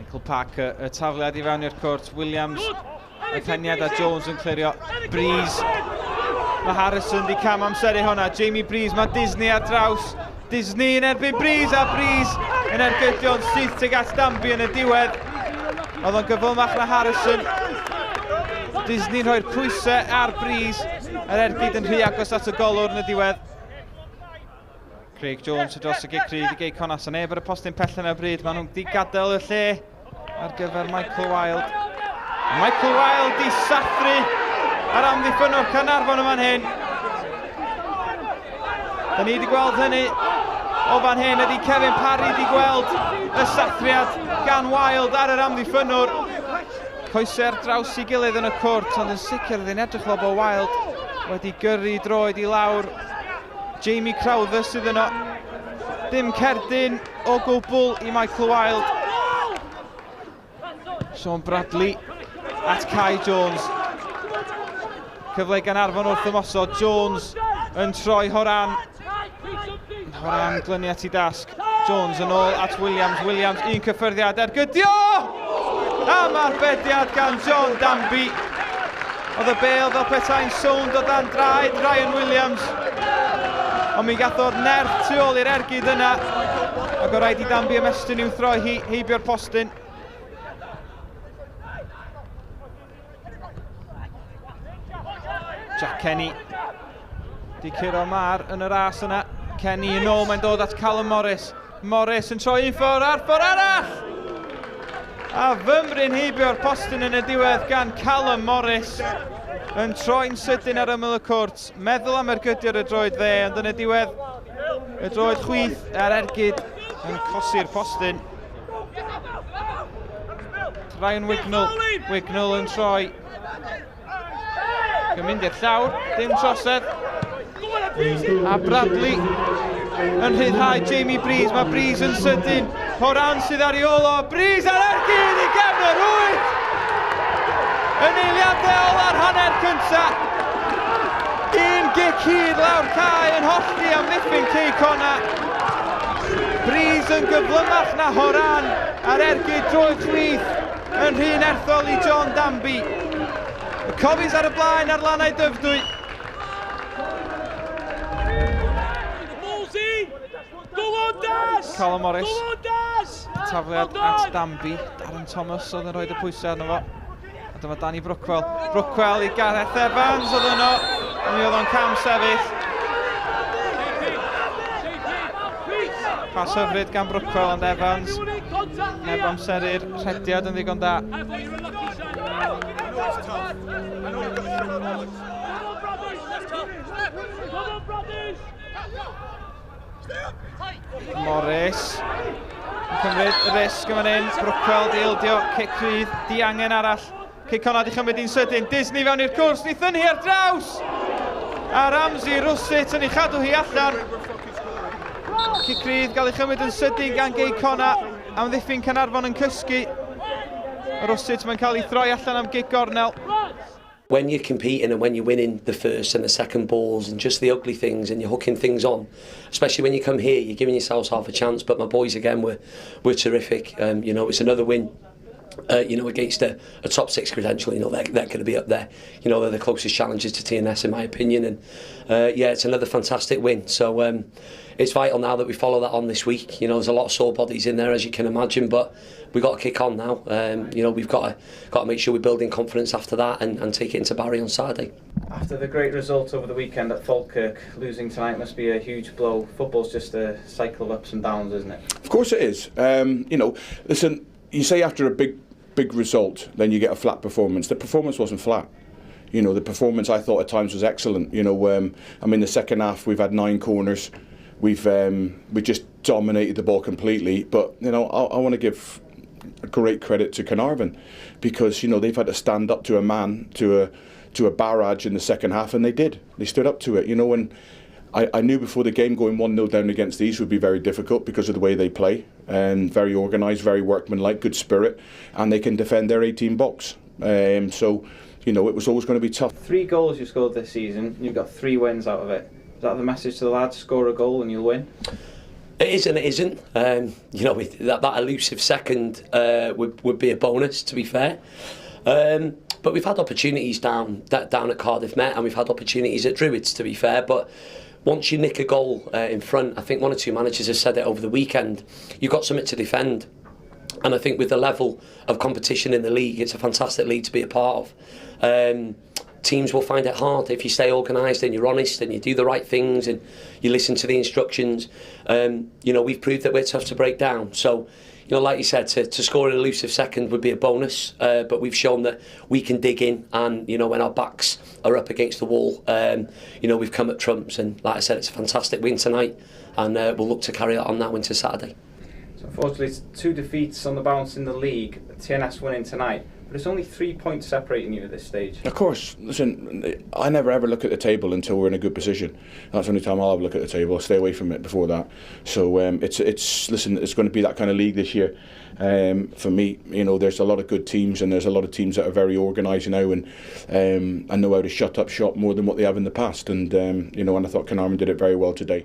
Michael Parker, y tafliad I fewn i'r cwrt. Williams, y peniad a Jones yn clirio. Breeze. Mae Harrison di cam amser I hwnna. Jamie Breeze, mae Disney ar draws. Disney yn erbyn Breeze a Breeze yn ergydion syth tuag at Danby yn y diwedd. Oedd o'n gyflymach na Harrison. Disney yn rhoi'r pwysau ar Breeze. Yr ergyd yn rhy agos at y golwr yn y diwedd. Craig Jones dros y Cei Cei Connah sy'n neb ar y postyn pell yn y bryd. Maen nhw'n di gadael y lle ar gyfer Michael Wilde. Michael Wilde di sathru ar amddiffynwr Caernarfon yma'n hyn. Da ni wedi gweld hynny o fan hyn, ydy Kevin Parry wedi gweld y sathriad gan Wilde ar yr amddiffynwr. Coesau'r draws I gilydd yn y cwrt, ond yn sicr ydyn edrych fel bod Wilde wedi gyrru droed I lawr. Jamie Crowther sydd yno. Dim cerdyn o gwbl I Michael Wilde. Sean Bradley at Kai Jones. Cyfle gan Arfon wrth ymosod. Jones yn troi Horan. Horan glynu at I dasg. Jones yn ôl at Williams. Williams un cyffyrddiad ergydio! Am arbediad gan John Danby. Oedd y bêl fel petai'n sownd o dan draed Ryan Williams. Ond mi gath o'r nerth tu ôl i'r ergyd yna. Ac o rhaid I Danby ymestyn i'w throi heibio'r postyn. Jack Kenny di curo mar yn y ras yna. Kenny yn ôl, mae'n dod at Callum Morris. Morris yn troi un ffordd ar ffordd arall. A fymryn heibio'r postyn yn y diwedd gan Callum Morris. Yn troi'n sydyn ar ymyl y cwrt. Meddwl am ergydi'r y droed fe, ond yn y diwedd y droed chwith ar ergyd yn cosi'r postyn. Ryan Wignall yn troi. Mynd i'r llawr, dim trosedd. A Bradley yn rhyddhau Jamie Breeze. Mae Breeze yn sydyn. Horan sydd ar ei ôl o. Breeze ar ergyd I gefn yr wyth. Yn eiliadol ar hanner cynta. Un gic hir lawr cae yn hollti am ddiffyn Cei Connah. Breeze yn gyflymach na Horan ar ergyd droed chwith yn rhy nerthol I John Danby. Y cofis ar y blaen ar lannau dyfdwy. Callum Morris. Tafliad at Danby. Darren Thomas oedd yn rhoi y pwysau arno fo. A dyma Danny Brookwell. Brookwell I Gareth Evans oedd yno. Mi oedd o'n cam sefyll. Pas hyfryd gan Brookwell ond Evans. Neb amseru'r rhediad yn ddigon da. Morris yn cymryd y risg yma'n hyn. Brookwell di ildio, cic rydd, di angen arall. Cei Connah di chymryd un sydyn. Disney fewn i'r cwrs, ni thyn hi ar draws. A Ramsey Rwsut yn ei chadw hi allan. Cic rydd gael ei chymryd yn sydyn gan Cei Connah. Am ddiffyn Caernarfon yn cysgu. Rwsut mae'n cael ei throi allan am gig gornel. When you're competing and when you're winning the first and the second balls and just the ugly things and you're hooking things on, especially when you come here, you're giving yourselves half a chance. But my boys again were terrific. You know, it's another win. You know, against a top six credential, you know, they're going to be up there. You know, they're the closest challengers to TNS in my opinion, and yeah, it's another fantastic win. So it's vital now that we follow that on this week. You know, there's a lot of sore bodies in there, as you can imagine, but we've got to kick on now. You know, we've got to make sure we're building confidence after that and take it into Barry on Saturday. After the great result over the weekend at Falkirk, losing tonight must be a huge blow. Football's just a cycle of ups and downs, isn't it? Of course it is. You know, listen, you say after a big result, then you get a flat performance. The performance wasn't flat. You know, the performance I thought at times was excellent. You know, I mean, the second half we've had 9 corners. We just dominated the ball completely. But you know, I want to give great credit to Caernarfon because you know they've had to stand up to a man, to a barrage in the second half, and they did. They stood up to it. You know, and I knew before the game going 1-0 down against these would be very difficult because of the way they play, and very organised, very workmanlike, good spirit, and they can defend their 18 box. So, you know, it was always going to be tough. 3 goals you scored this season, you've got 3 wins out of it. Is that the message to the lads? Score a goal and you'll win? It is and it isn't. You know, that elusive second would be a bonus, to be fair. But we've had opportunities down at Cardiff Met, and we've had opportunities at Druids, to be fair. But once you nick a goal in front, I think one or two managers have said it over the weekend, you've got something to defend. And I think with the level of competition in the league, it's a fantastic league to be a part of. Teams will find it hard if you stay organised and you're honest and you do the right things and you listen to the instructions. You know, we've proved that we're tough to break down. So, you know, like you said, to score an elusive second would be a bonus, but we've shown that we can dig in, and, you know, when our backs are up against the wall, you know, we've come at trumps, and like I said, it's a fantastic win tonight, and we'll look to carry that on now into Saturday. So unfortunately, it's 2 defeats on the bounce in the league, TNS winning tonight, but it's only 3 points separating you at this stage. Of course, listen, I never ever look at the table until we're in a good position. That's the only time I'll have a look at the table. I'll stay away from it before that. So listen, it's going to be that kind of league this year. For me, you know, there's a lot of good teams, and there's a lot of teams that are very organised now and know how to shut up shop more than what they have in the past. And you know, and I thought Caernarfon did it very well today.